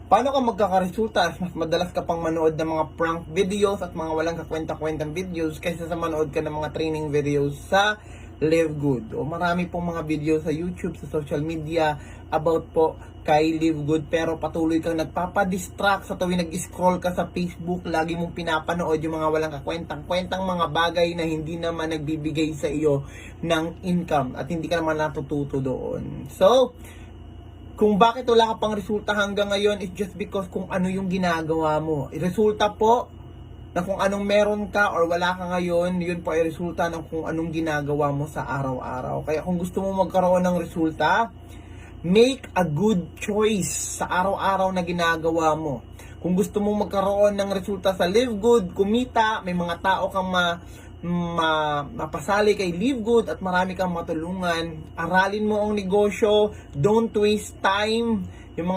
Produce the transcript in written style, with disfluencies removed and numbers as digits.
Paano ka magkakaresulta? Mas madalas ka pang manood ng mga prank videos at mga walang kakwenta-kwentang videos kaysa sa manood ka ng mga training videos sa Live Good. O marami pong mga videos sa YouTube, sa social media about po kay Live Good, pero patuloy kang nagpapadistract sa tuwing nag-scroll ka sa Facebook. Lagi mong pinapanood yung mga walang kakwentang-kwentang mga bagay na hindi naman nagbibigay sa iyo ng income at hindi ka naman natututo doon. So, kung bakit wala ka pang resulta hanggang ngayon is just because kung ano yung ginagawa mo. Resulta po na kung anong meron ka or wala ka ngayon, yun po ay resulta ng kung anong ginagawa mo sa araw-araw. Kaya kung gusto mo magkaroon ng resulta, make a good choice sa araw-araw na ginagawa mo. Kung gusto mo magkaroon ng resulta sa Live Good, kumita, may mga tao kang mapasali kay Live Good at marami kang matulungan, aralin mo ang negosyo, don't waste time